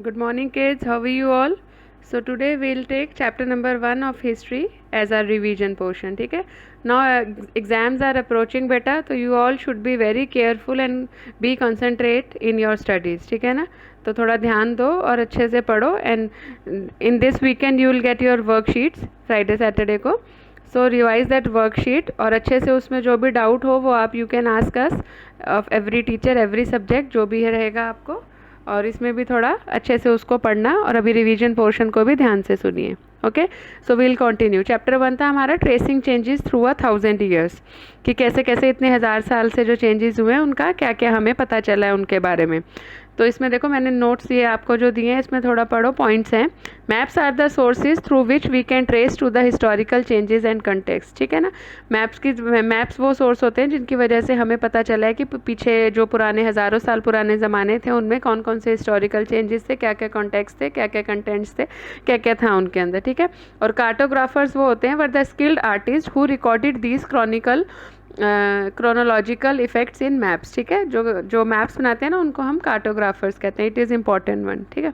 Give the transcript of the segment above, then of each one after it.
Good morning, kids. How are you all? So today we'll take chapter number 1 of history as our revision portion. ठीक है? Now exams are approaching, बेटा, तो you all should be very careful and be concentrate in your studies. ठीक है ना? तो थोड़ा ध्यान दो और अच्छे से पढ़ो and in this weekend you will get your worksheets Friday Saturday को. सो रिवाइज दैट वर्कशीट और अच्छे से उसमें जो भी डाउट हो वो आप you can ask us of every teacher every subject जो भी है रहेगा आपको, और इसमें भी थोड़ा अच्छे से उसको पढ़ना और अभी रिवीजन पोर्शन को भी ध्यान से सुनिए. Okay, so we'll continue. Chapter 1 था हमारा ट्रेसिंग चेंजेस थ्रू 1000 ईयर्स, कि कैसे कैसे इतने हज़ार साल से जो चेंजेस हुए हैं उनका क्या क्या हमें पता चला है उनके बारे में. तो इसमें देखो मैंने नोट्स ये आपको जो दिए हैं इसमें थोड़ा पढ़ो, पॉइंट्स हैं. Maps are the sources through which we can trace to the historical changes and context. ठीक है ना? मैप्स वो सोर्स होते हैं जिनकी वजह से हमें पता चला है कि पीछे जो पुराने हज़ारों साल पुराने ज़माने थे उनमें कौन कौन से हिस्टोरिकल चेंजेस थे, क्या क्या कॉन्टेक्स्ट थे, क्या क्या कंटेंट्स थे, क्या क्या था उनके अंदर. ठीक है? और कार्टोग्राफर्स वो होते हैं were the skilled artist who recorded these chronological effects in maps. ठीक है? जो मैप्स बनाते हैं ना उनको हम कार्टोग्राफर्स कहते हैं. It is important one. ठीक है?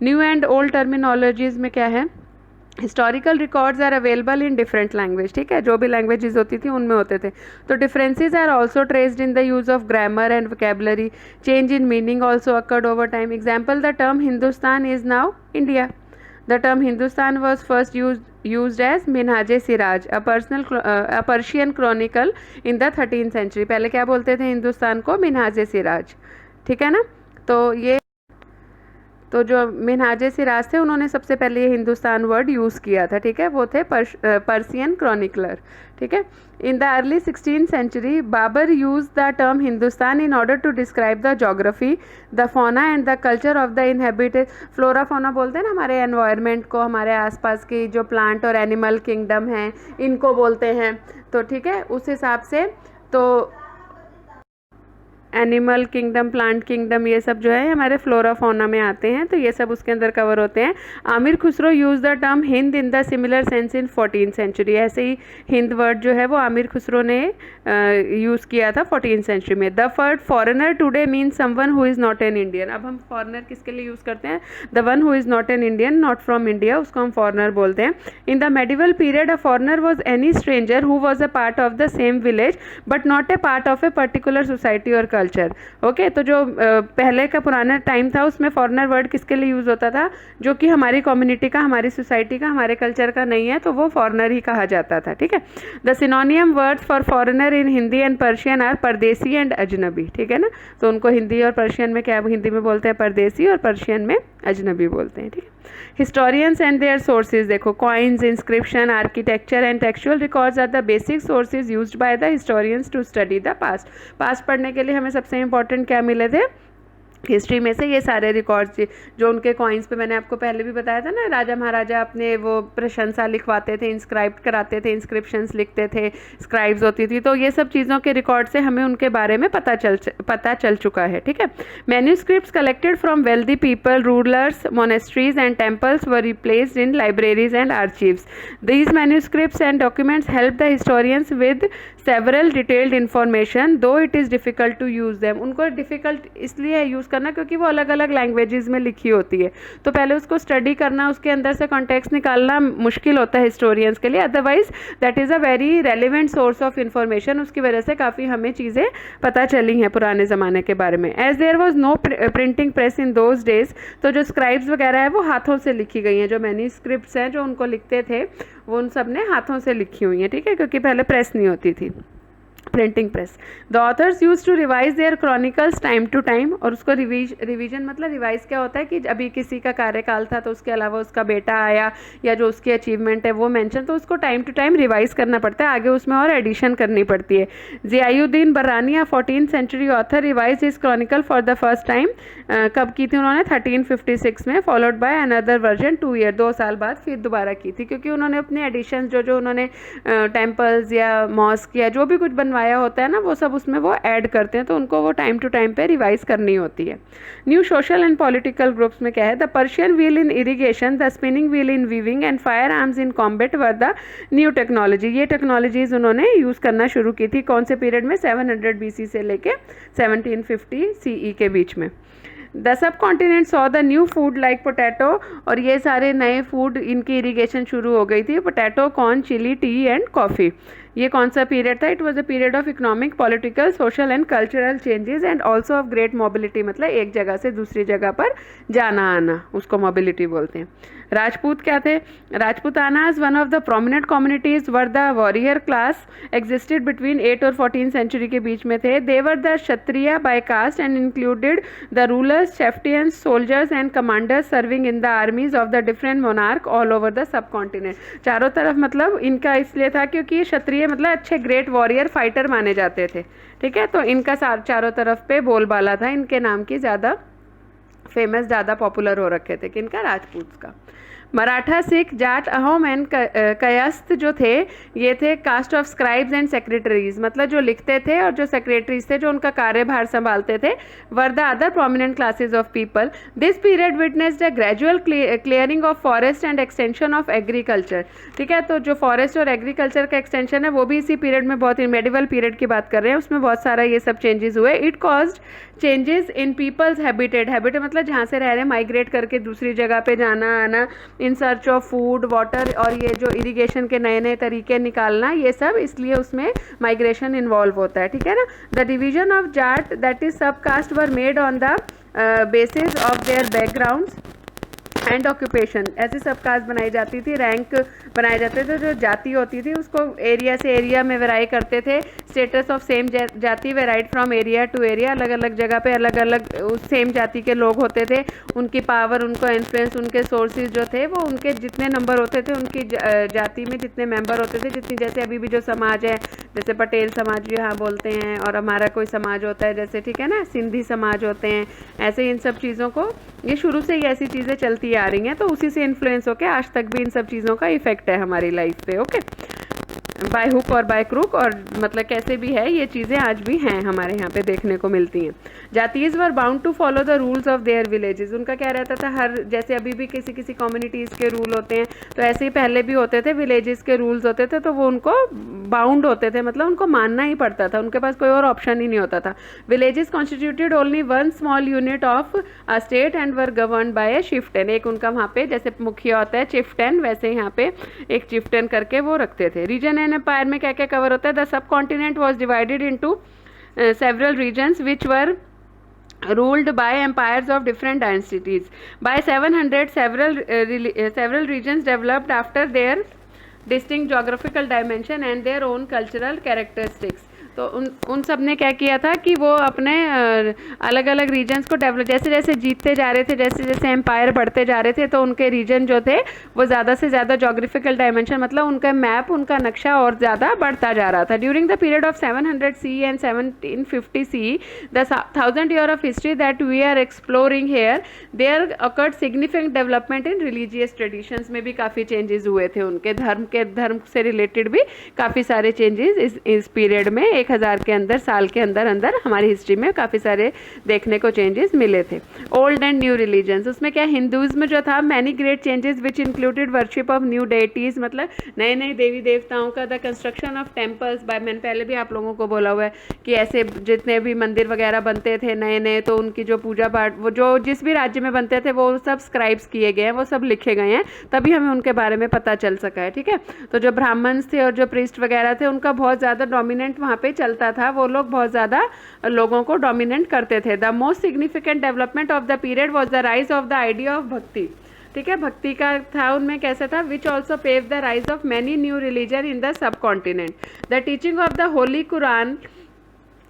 न्यू एंड ओल्ड टर्मिनोलॉजीज में क्या है? Historical records are available in different language. ठीक है? जो भी लैंग्वेजेस होती थी उनमें होते थे. तो differences are also traced in the use of grammar and vocabulary. Change in meaning also occurred over time. Example, the term Hindustan is now India. The term Hindustan was first used as Minhaj-e-Siraj, a Persian chronicle in the 13th century. पहले क्या बोलते थे हिंदुस्तान को? मिनहाज-ए-सिराज. ठीक है ना? तो जो मिनहाज-ए-सिराज थे उन्होंने सबसे पहले ये हिंदुस्तान वर्ड यूज़ किया था. ठीक है? वो थे पर्सियन क्रॉनिकलर. ठीक है? In the early 16th century Babur use the term Hindustan in order to describe the geography, the fauna and the culture of the inhabited. Flora fauna बोलते हैं ना हमारे एनवायरनमेंट को, हमारे आसपास की जो प्लांट और एनिमल किंगडम हैं इनको बोलते हैं. तो ठीक है, उस हिसाब से तो एनिमल किंगडम, प्लांट किंगडम, ये सब जो है हमारे फ्लोरा फौना में आते हैं. तो ये सब उसके अंदर कवर होते हैं. Aamir Khusro use the term Hind in the similar sense in 14th century. ऐसे ही हिंद वर्ड जो है वो आमिर खुसरो ने यूज़ किया था 14th century में. The word foreigner today mean someone who is not an Indian. अब हम फॉरेनर किसके लिए यूज़ करते हैं? The one who is not an Indian, not from India, उसको हम फॉरेनर बोलते हैं. In the medieval period a foreigner was any stranger who was a part of the same village but not a part of a particular society और culture. Okay, तो जो पहले का पुराना टाइम था उसमें फॉरेनर वर्ड किसके लिए यूज़ होता था? जो कि हमारी कम्युनिटी का, हमारी सोसाइटी का, हमारे कल्चर का नहीं है, तो वो फॉरेनर ही कहा जाता था. ठीक है? The synonym words for foreigner in Hindi and Persian are pardesi and ajnabi. ठीक है ना? तो उनको हिंदी और पर्शियन में क्या, हिंदी में बोलते हैं परदेसी और पर्शियन में अजनबी बोलते हैं. ठीक है? Historians and their sources. देखो, coins, inscription, architecture and textual records are the basic sources used by the historians to study the past. Past पढ़ने के लिए हमें सबसे इंपॉर्टेंट क्या मिले थे? हिस्ट्री में से ये सारे रिकॉर्ड्स जो उनके कॉइन्स पे मैंने आपको पहले भी बताया था ना, राजा महाराजा अपने वो प्रशंसा लिखवाते थे, इंस्क्राइब कराते थे, इंस्क्रिप्शंस लिखते थे, स्क्राइब्स होती थी. तो ये सब चीज़ों के रिकॉर्ड से हमें उनके बारे में पता चल चुका है. ठीक है? Manuscripts collected from wealthy people, rulers, monasteries and temples were replaced in libraries and archives. These manuscripts and documents help the historians with several detailed information though it is difficult to use them. उनको difficult इसलिए है use करना क्योंकि वो अलग अलग languages में लिखी होती है. तो पहले उसको स्टडी करना, उसके अंदर से कॉन्टेक्स्ट निकालना मुश्किल होता है हिस्टोरियंस के लिए. Otherwise that is a very relevant source of information. उसकी वजह से काफ़ी हमें चीज़ें पता चली हैं पुराने ज़माने के बारे में. As there was no printing press in those days, तो जो स्क्राइब्स वगैरह है वो हाथों से लिखी गई हैं. जो मैन्यूस्क्रिप्ट्स हैं जो उनको लिखते थे वो उन सब ने हाथों से लिखी हुई हैं. ठीक है? क्योंकि पहले प्रेस नहीं होती थी, printing press. The authors use to revise their chronicles time to time. और उसको रिवीजन मतलब रिवाइज क्या होता है कि अभी किसी का कार्यकाल था तो उसके अलावा उसका बेटा आया या जो उसकी अचीवमेंट है वो मेंशन, तो उसको टाइम टू टाइम रिवाइज करना पड़ता है, आगे उसमें और एडिशन करनी पड़ती है. Ziauddin Barani, 14th century author, revise his chronicle for the first time. कब की थी उन्होंने? 1356 में, followed by another version 2 years, 2 साल बाद फिर दोबारा की थी. क्योंकि उन्होंने अपने एडिशन जो उन्होंने टेम्पल्स या मॉस्क या जो भी कुछ बनवाया होता है ना वो सब उसमें वो ऐड करते हैं, तो उनको वो टाइम टू टाइम पे रिवाइज करनी होती है. New social and political groups में क्या है? The Persian wheel in irrigation, the spinning wheel in weaving and fire arms in combat were the new technology. ये टेक्नोलॉजीज उन्होंने यूज़ करना शुरू की थी. कौन से पीरियड में? 700 BC से लेके 1750 CE के बीच में. The sub continent saw the new food like potato, और ये सारे नए फूड इनकी इरीगेशन शुरू हो गई थी, potato, corn, chilli, tea and coffee. ये कौन सा पीरियड था? It was a period of economic, political, social and cultural changes and also of great mobility, मतलब एक जगह से दूसरी जगह पर जाना आना, उसको मोबिलिटी बोलते हैं। राजपूत क्या थे? Rajputanas one of the prominent communities were the warrior class, existed between 8 और 14 सेंचुरी के बीच में थे। They were the Kshatriya by caste and included the rulers, chieftains, soldiers and commanders serving in the armies of the different monarch all over the subcontinent. चारों तरफ मतलब इनका इसलिए था क्योंकि क्षत्रिय मतलब अच्छे ग्रेट वॉरियर फाइटर माने जाते थे, ठीक है, तो इनका चारों तरफ पे बोलबाला था, इनके नाम की ज़्यादा फेमस, ज़्यादा पॉपुलर हो रखे थे, किनका? राजपूत का। मराठा, सिख, जाट, अहोम एंड कयस्थ जो थे, ये थे caste of scribes and secretaries, मतलब जो लिखते थे और जो सेक्रेटरीज थे जो उनका कार्यभार संभालते थे, were the other prominent classes of people. This period witnessed a gradual clearing of forest and extension of agriculture, ठीक है, तो जो फॉरेस्ट और एग्रीकल्चर का एक्सटेंशन है वो भी इसी पीरियड में, बहुत मेडिवल पीरियड की बात कर रहे हैं, उसमें बहुत सारा ये सब चेंजेस हुए। It caused changes in people's habitat, habitat मतलब जहाँ से रह रहे हैं, माइग्रेट करके दूसरी जगह पे जाना आना, in search of food, water, और ये जो इरिगेशन के नए नए तरीके निकालना, ये सब इसलिए उसमें माइग्रेशन इन्वॉल्व होता है, ठीक है ना। The division of Jat that is subcaste were made on the basis of their backgrounds and occupation, ऐसी सब कास्ट बनाई जाती थी, रैंक बनाए जाते थे, जो जाति होती थी उसको एरिया से एरिया में वेराई करते थे। Status of same jati varied from area to area, अलग अलग जगह पे अलग अलग सेम जाति के लोग होते थे, उनकी पावर, उनको इन्फ्लुएंस, उनके सोर्सेज जो थे वो उनके जितने नंबर होते थे, उनकी जाति में जितने मेंबर होते थे, जितनी, जैसे अभी भी जो समाज है, जैसे पटेल समाज यहाँ बोलते हैं, और हमारा कोई समाज होता है जैसे, ठीक है ना, सिंधी समाज होते हैं, ऐसे इन सब चीज़ों को, ये शुरू से ही ऐसी चीज़ें चलती आ रही हैं, तो उसी से इन्फ्लुएंस होकर आज तक भी इन सब चीज़ों का इफेक्ट है हमारी लाइफ पे, ओके, बाय हुक और बाय क्रूक, और मतलब कैसे भी है, ये चीज़ें आज भी हैं हमारे यहाँ पे देखने को मिलती हैं। Jatis were bound to follow the rules of their villages, उनका क्या रहता था, हर, जैसे अभी भी किसी किसी कम्युनिटीज़ के रूल होते हैं, तो ऐसे ही पहले भी होते थे, विलेजेस के रूल्स होते थे, तो वो उनको बाउंड होते थे, मतलब उनको मानना ही पड़ता था, उनके पास कोई और ऑप्शन ही नहीं होता था। Villages constituted only one small unit of a state and were govern by a chieftain, एक उनका वहाँ पे जैसे मुखिया होता है चिफ्टन, वैसे यहाँ पे एक चिफ्टन करके वो रखते थे। रीजन एंड एम्पायर में क्या क्या कवर होता है? The subcontinent was divided into several regions which were ruled by empires of different dynasties. By 700 several regions developed after their distinct geographical dimension and their own cultural characteristics. तो उन सब ने क्या किया था कि वो अपने अलग अलग रीजन्स को डेवलप, जैसे जैसे जीतते जा रहे थे, जैसे जैसे एम्पायर बढ़ते जा रहे थे, तो उनके रीजन जो थे वो ज़्यादा से ज़्यादा जोग्राफिकल डायमेंशन, मतलब उनका मैप, उनका नक्शा और ज़्यादा बढ़ता जा रहा था। During the period of 700 CE and 1750 CE, the 1000 year of history that we are exploring here, there occurred significant development in religious traditions में भी काफ़ी चेंजेस हुए थे, उनके धर्म से रिलेटेड भी काफ़ी सारे चेंजेस इस पीरियड में 1000 के अंदर, साल के अंदर अंदर हमारी हिस्ट्री में काफ़ी सारे देखने को चेंजेस मिले थे। ओल्ड एंड न्यू रिलीजन्स, उसमें क्या, हिंदुज़्म जो था, many great changes which included worship of new deities, मतलब नए नए देवी देवताओं का, the construction of temples by, मैंने पहले भी आप लोगों को बोला हुआ है कि ऐसे जितने भी मंदिर वगैरह बनते थे नए नए, तो उनकी जो पूजा पाठ, वो जो जिस भी राज्य में बनते थे वो सब स्क्राइब्स किए गए हैं, वो सब लिखे गए हैं, तभी हमें उनके बारे में पता चल सका है, ठीक है। तो जो ब्राह्मण्स थे और जो प्रीस्ट वगैरह थे, उनका बहुत ज़्यादा डोमिनेंट वहाँ पे चलता था, वो लोग बहुत ज़्यादा लोगों को डोमिनेट करते थे। The most significant development of the period was the rise of the idea of bhakti, ठीक है, भक्ति का था उनमें, कैसा था, which also pave the rise of many new religion in the subcontinent. The teaching of the holy Quran,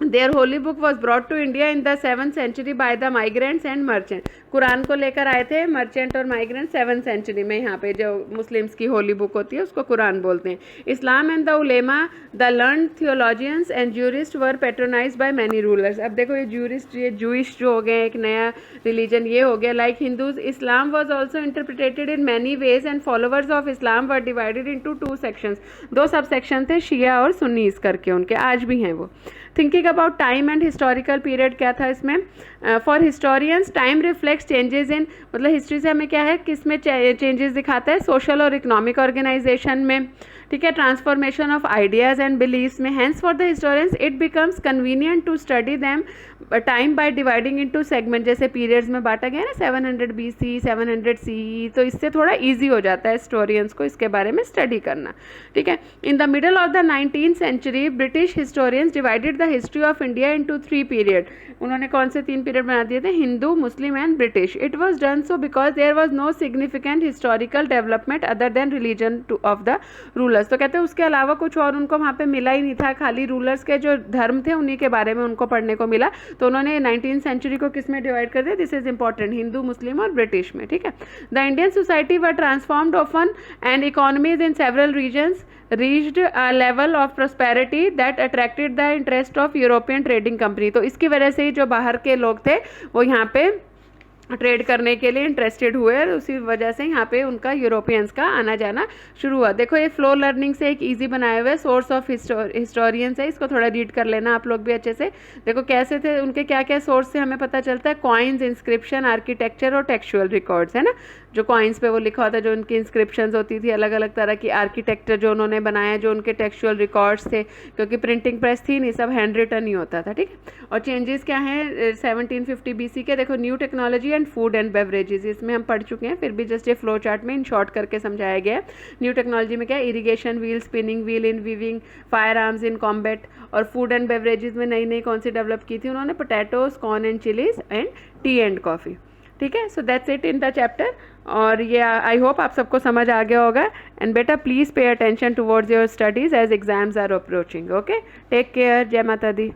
their holy book was brought to India in the 7th century by the migrants and merchant, Quran को लेकर आए थे merchant और migrant 7th century में, यहाँ पे जो Muslims की होली बुक होती है उसको कुरान बोलते हैं। Islam and the ulema, the learn theologians and jurist were patronised by many rulers, अब देखो ये ज्यूरिस्ट, ये जूइश जो हो गए, एक नया रिलीजन ये हो गया, like Hindus. Islam was also interpreted in many ways and followers of Islam were divided into 2 sections, 2 sub section थे, शिया और सुन्नीस करके उनके, आज भी हैं वो। Thinking about time and historical period क्या था इसमें, for historians time reflects changes in, मतलब हिस्ट्री से हमें क्या है, किस में चेंजेस दिखाता है, सोशल और इकोनॉमिक ऑर्गेनाइजेशन में, ठीक है, transformation of ideas and beliefs में। Hence for the historians it becomes convenient to study them time by dividing into segment, जैसे पीरियड्स में बांटा गया है ना 700 BC 700 CE, तो इससे थोड़ा इजी हो जाता है हिस्टोरियंस को इसके बारे में स्टडी करना, ठीक है। In the middle of the 19th century British historians divided the history of India into 3 period. उन्होंने कौन से 3 पीरियड बना दिए थे? Hindu, Muslim and British. It was done so because there was no significant historical development other than religion of the rulers. तो कहते हैं उसके अलावा कुछ और उनको वहाँ पे मिला ही नहीं था, खाली रूलर्स के जो धर्म थे उन्हीं के बारे में उनको पढ़ने को मिला। तो उन्होंने 19th सेंचुरी को किस में डिवाइड कर दिया? This is important, Hindu, Muslim और ब्रिटिश में, ठीक है। The Indian society were transformed often and economies in several regions reached a level of prosperity that attracted the interest of European trading company। तो इसकी वजह से ही जो बाहर के लोग थे वो यहाँ पे ट्रेड करने के लिए इंटरेस्टेड हुए और उसी वजह से यहाँ पे उनका यूरोपियंस का आना जाना शुरू हुआ। देखो ये फ्लो लर्निंग से एक इजी बनाए हुए सोर्स ऑफ हिस्टोरियंस है, इसको थोड़ा रीड कर लेना आप लोग भी अच्छे से। देखो कैसे थे उनके, क्या क्या सोर्स से हमें पता चलता है, कॉइन्स, इंस्क्रिप्शन, आर्किटेक्चर और टेक्सचुअल रिकॉर्ड्स, है ना। जो कॉइन्स पे वो लिखा होता है, जो उनकी इंस्क्रिप्शंस होती थी, अलग अलग तरह की आर्किटेक्चर जो उन्होंने बनाया, जो उनके टेक्सचुअल रिकॉर्ड्स थे, क्योंकि प्रिंटिंग प्रेस थी नहीं, सब हैंड रिटन ही होता था, ठीक है। और चेंजेस क्या हैं 1750 BC के? देखो new technology and food and beverages, इसमें हम पढ़ चुके हैं, फिर भी जस्ट ये फ्लो चार्ट में इन शॉर्ट करके समझाया गया है। न्यू टेक्नोलॉजी में क्या है? Irrigation wheel, spinning wheel in weaving, fire arms in combat. और फूड एंड बेवरेजेस में नई नई कौन सी डेवलप की थी उन्होंने? Potatoes, corn and chillies and T and coffee, ठीक है। So that's it in the chapter. और ये आई होप आप सबको समझ आ गया होगा। एंड बेटा please pay attention towards your studies as exams are approaching. Okay, take care, जय माता दी।